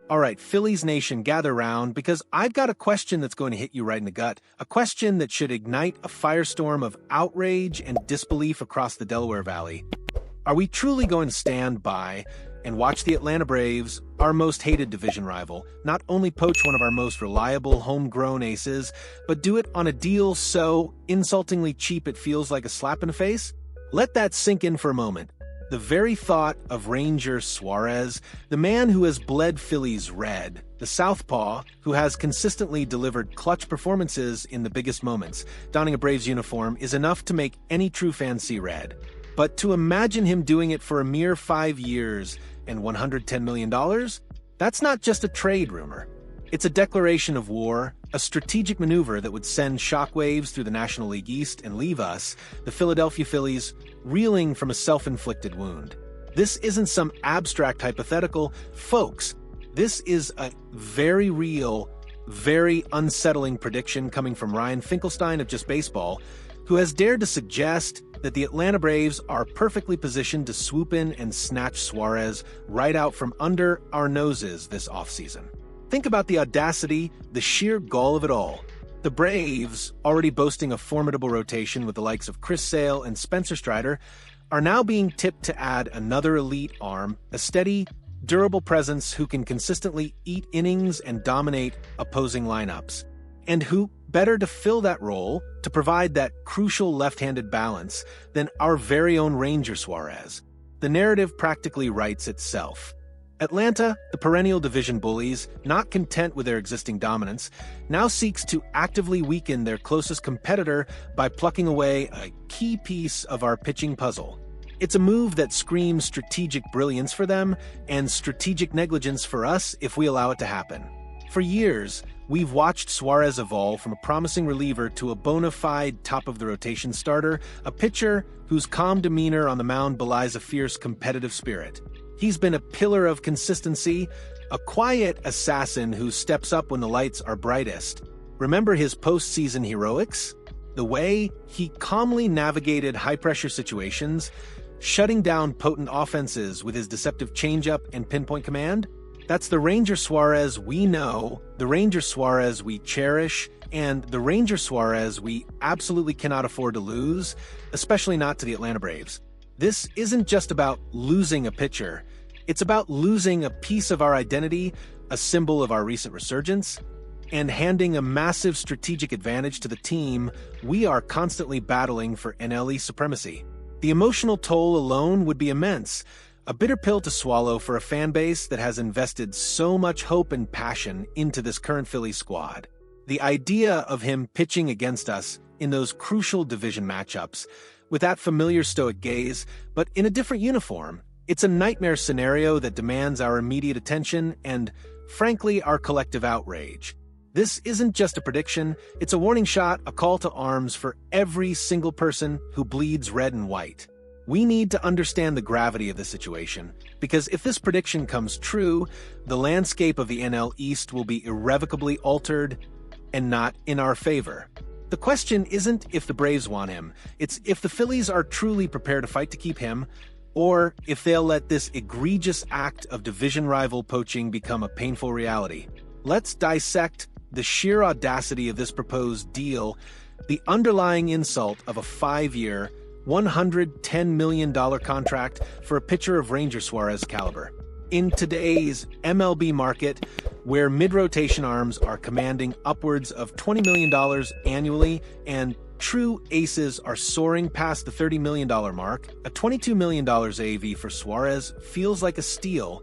All right, Phillies Nation, gather round because I've got a question that's going to hit you right in the gut. A question that should ignite a firestorm of outrage and disbelief across the Delaware Valley. Are we truly going to stand by and watch the Atlanta Braves, our most hated division rival, not only poach one of our most reliable homegrown aces, but do it on a deal so insultingly cheap it feels like a slap in the face? Let that sink in for a moment. The very thought of Ranger Suárez, the man who has bled Phillies red, the southpaw who has consistently delivered clutch performances in the biggest moments, donning a Braves uniform is enough to make any true fan see red. But to imagine him doing it for a mere 5 years and $110 million? That's not just a trade rumor. It's a declaration of war, a strategic maneuver that would send shockwaves through the National League East and leave us, the Philadelphia Phillies, reeling from a self-inflicted wound. This isn't some abstract hypothetical, folks. This is a very real, very unsettling prediction coming from Ryan Finkelstein of Just Baseball, who has dared to suggest that the Atlanta Braves are perfectly positioned to swoop in and snatch Suarez right out from under our noses this offseason. Think about the audacity, the sheer gall of it all. The Braves, already boasting a formidable rotation with the likes of Chris Sale and Spencer Strider, are now being tipped to add another elite arm, a steady, durable presence who can consistently eat innings and dominate opposing lineups. And who better to fill that role, to provide that crucial left-handed balance, than our very own Ranger Suárez? The narrative practically writes itself. Atlanta, the perennial division bullies, not content with their existing dominance, now seeks to actively weaken their closest competitor by plucking away a key piece of our pitching puzzle. It's a move that screams strategic brilliance for them and strategic negligence for us if we allow it to happen. For years, we've watched Suarez evolve from a promising reliever to a bona fide top-of-the-rotation starter, a pitcher whose calm demeanor on the mound belies a fierce competitive spirit. He's been a pillar of consistency, a quiet assassin who steps up when the lights are brightest. Remember his postseason heroics? The way he calmly navigated high-pressure situations, shutting down potent offenses with his deceptive changeup and pinpoint command? That's the Ranger Suárez we know, the Ranger Suárez we cherish, and the Ranger Suárez we absolutely cannot afford to lose, especially not to the Atlanta Braves. This isn't just about losing a pitcher. It's about losing a piece of our identity, a symbol of our recent resurgence, and handing a massive strategic advantage to the team we are constantly battling for NL East supremacy. The emotional toll alone would be immense, a bitter pill to swallow for a fan base that has invested so much hope and passion into this current Phillies squad. The idea of him pitching against us in those crucial division matchups, with that familiar stoic gaze, but in a different uniform, it's a nightmare scenario that demands our immediate attention and, frankly, our collective outrage. This isn't just a prediction, it's a warning shot, a call to arms for every single person who bleeds red and white. We need to understand the gravity of the situation, because if this prediction comes true, the landscape of the NL East will be irrevocably altered and not in our favor. The question isn't if the Braves want him, it's if the Phillies are truly prepared to fight to keep him, or if they'll let this egregious act of division rival poaching become a painful reality. Let's dissect the sheer audacity of this proposed deal, the underlying insult of a 5-year, $110 million contract for a pitcher of Ranger Suárez caliber. In today's MLB market, where mid-rotation arms are commanding upwards of $20 million annually and true aces are soaring past the $30 million mark, a $22 million AAV for Suarez feels like a steal,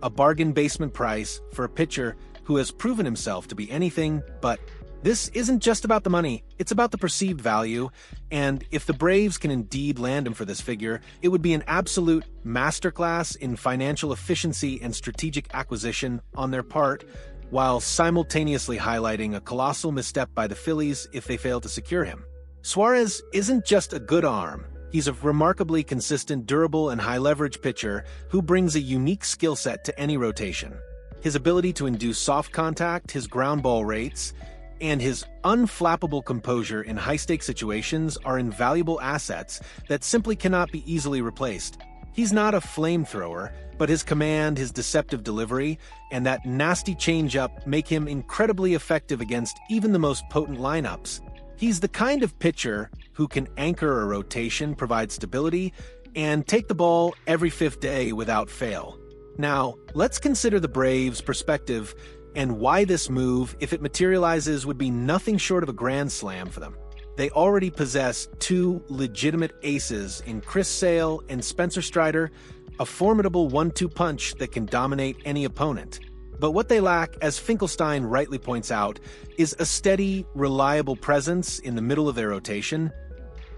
a bargain basement price for a pitcher who has proven himself to be anything but. This isn't just about the money, it's about the perceived value, and if the Braves can indeed land him for this figure, it would be an absolute masterclass in financial efficiency and strategic acquisition on their part, while simultaneously highlighting a colossal misstep by the Phillies if they fail to secure him. Suarez isn't just a good arm, he's a remarkably consistent, durable, and high-leverage pitcher who brings a unique skill set to any rotation. His ability to induce soft contact, his ground ball rates, and his unflappable composure in high-stakes situations are invaluable assets that simply cannot be easily replaced. He's not a flamethrower, but his command, his deceptive delivery, and that nasty changeup make him incredibly effective against even the most potent lineups. He's the kind of pitcher who can anchor a rotation, provide stability, and take the ball every fifth day without fail. Now, let's consider the Braves' perspective and why this move, if it materializes, would be nothing short of a grand slam for them. They already possess two legitimate aces in Chris Sale and Spencer Strider, a formidable 1-2 punch that can dominate any opponent. But what they lack, as Finkelstein rightly points out, is a steady, reliable presence in the middle of their rotation,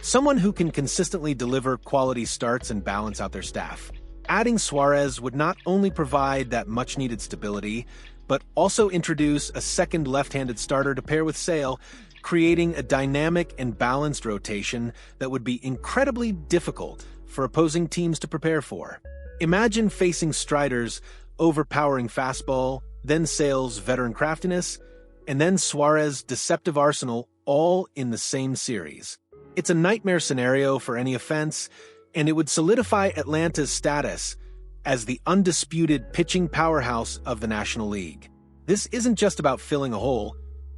someone who can consistently deliver quality starts and balance out their staff. Adding Suarez would not only provide that much-needed stability, but also introduce a second left-handed starter to pair with Sale, creating a dynamic and balanced rotation that would be incredibly difficult for opposing teams to prepare for. Imagine facing Strider's overpowering fastball, then Sale's veteran craftiness, and then Suarez's deceptive arsenal all in the same series. It's a nightmare scenario for any offense, and it would solidify Atlanta's status as the undisputed pitching powerhouse of the National League. This isn't just about filling a hole.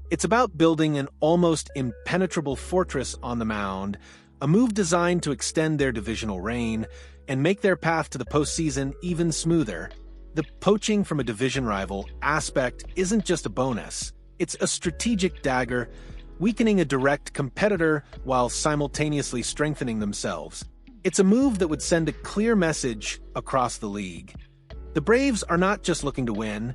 It's about building an almost impenetrable fortress on the mound, a move designed to extend their divisional reign and make their path to the postseason even smoother. The poaching from a division rival aspect isn't just a bonus. It's a strategic dagger, weakening a direct competitor while simultaneously strengthening themselves. It's a move that would send a clear message across the league. The Braves are not just looking to win,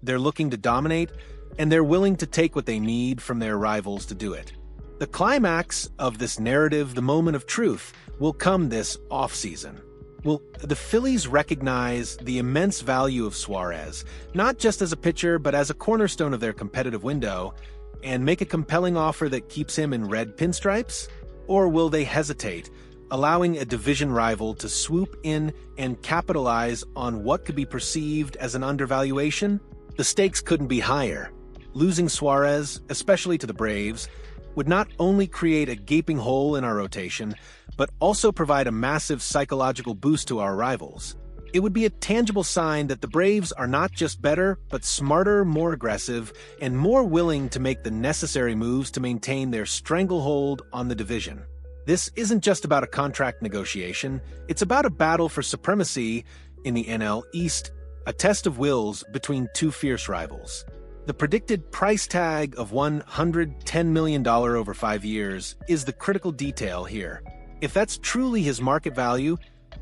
they're looking to dominate, and they're willing to take what they need from their rivals to do it. The climax of this narrative, the moment of truth, will come this offseason. Will the Phillies recognize the immense value of Suarez, not just as a pitcher, but as a cornerstone of their competitive window, and make a compelling offer that keeps him in red pinstripes? Or will they hesitate, allowing a division rival to swoop in and capitalize on what could be perceived as an undervaluation? The stakes couldn't be higher. Losing Suarez, especially to the Braves, would not only create a gaping hole in our rotation, but also provide a massive psychological boost to our rivals. It would be a tangible sign that the Braves are not just better, but smarter, more aggressive, and more willing to make the necessary moves to maintain their stranglehold on the division. This isn't just about a contract negotiation, it's about a battle for supremacy in the NL East, a test of wills between two fierce rivals. The predicted price tag of $110 million over 5 years is the critical detail here. If that's truly his market value,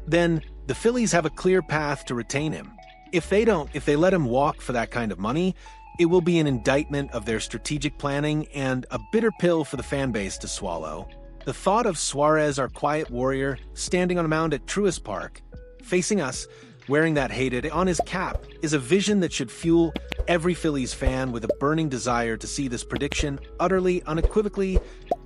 then the Phillies have a clear path to retain him. If they let him walk for that kind of money, it will be an indictment of their strategic planning and a bitter pill for the fan base to swallow. The thought of Suarez, our quiet warrior, standing on a mound at Truist Park, facing us, wearing that hated on his cap, is a vision that should fuel every Phillies fan with a burning desire to see this prediction utterly, unequivocally,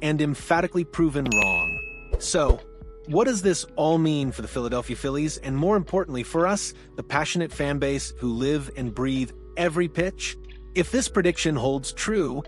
and emphatically proven wrong. So, what does this all mean for the Philadelphia Phillies, and more importantly for us, the passionate fan base who live and breathe every pitch? If this prediction holds true,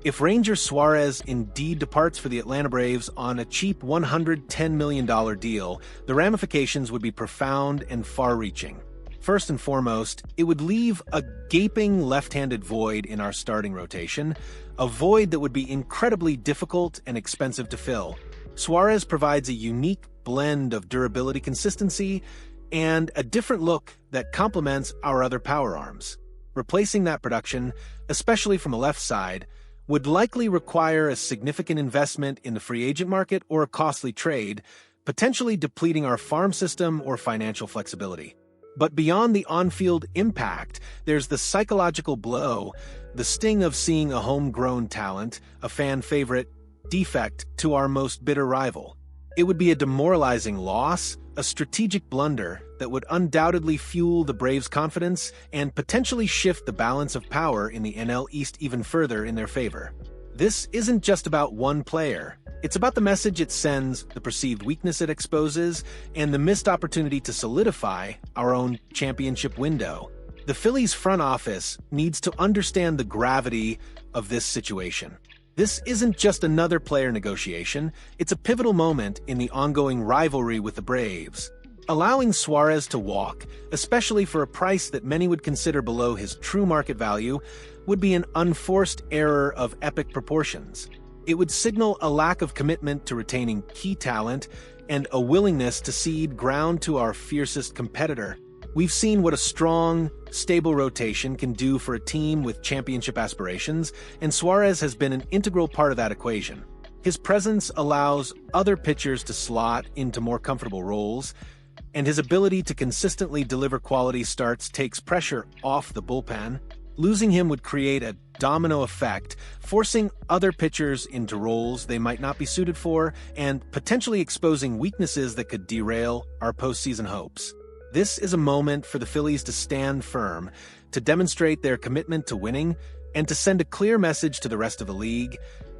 if Ranger Suárez indeed departs for the Atlanta Braves on a cheap $110 million deal, the ramifications would be profound and far-reaching. First and foremost, it would leave a gaping left-handed void in our starting rotation, a void that would be incredibly difficult and expensive to fill. Suarez provides a unique blend of durability, consistency, and a different look that complements our other power arms. Replacing that production, especially from the left side, would likely require a significant investment in the free agent market or a costly trade, potentially depleting our farm system or financial flexibility. But beyond the on-field impact, there's the psychological blow, the sting of seeing a homegrown talent, a fan favorite, defect to our most bitter rival. It would be a demoralizing loss, a strategic blunder that would undoubtedly fuel the Braves' confidence and potentially shift the balance of power in the NL East even further in their favor. This isn't just about one player. It's about the message it sends, the perceived weakness it exposes, and the missed opportunity to solidify our own championship window. The Phillies' front office needs to understand the gravity of this situation. This isn't just another player negotiation, it's a pivotal moment in the ongoing rivalry with the Braves. Allowing Suarez to walk, especially for a price that many would consider below his true market value, would be an unforced error of epic proportions. It would signal a lack of commitment to retaining key talent and a willingness to cede ground to our fiercest competitor. We've seen what a strong, stable rotation can do for a team with championship aspirations, and Suarez has been an integral part of that equation. His presence allows other pitchers to slot into more comfortable roles, and his ability to consistently deliver quality starts takes pressure off the bullpen. Losing him would create a domino effect, forcing other pitchers into roles they might not be suited for, and potentially exposing weaknesses that could derail our postseason hopes. This is a moment for the Phillies to stand firm, to demonstrate their commitment to winning, and to send a clear message to the rest of the league,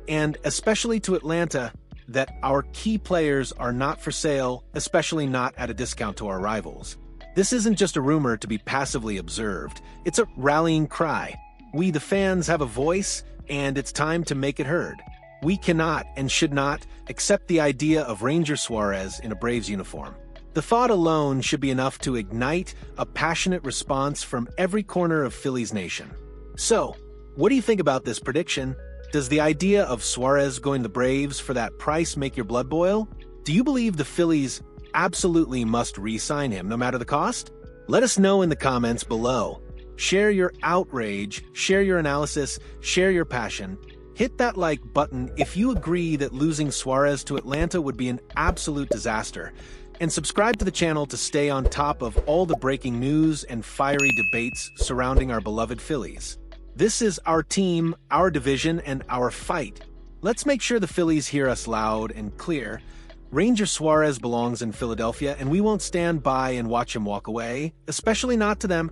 and especially to Atlanta, that our key players are not for sale, especially not at a discount to our rivals. This isn't just a rumor to be passively observed. It's a rallying cry. We, the fans, have a voice, and it's time to make it heard. We cannot and should not accept the idea of Ranger Suárez in a Braves uniform. The thought alone should be enough to ignite a passionate response from every corner of Phillies Nation. So, what do you think about this prediction? Does the idea of Suarez going to the Braves for that price make your blood boil? Do you believe the Phillies absolutely must re-sign him no matter the cost? Let us know in the comments below. Share your outrage, share your analysis, share your passion. Hit that like button if you agree that losing Suarez to Atlanta would be an absolute disaster. And subscribe to the channel to stay on top of all the breaking news and fiery debates surrounding our beloved Phillies. This is our team, our division, and our fight. Let's make sure the Phillies hear us loud and clear. Ranger Suárez belongs in Philadelphia, and we won't stand by and watch him walk away, especially not to them.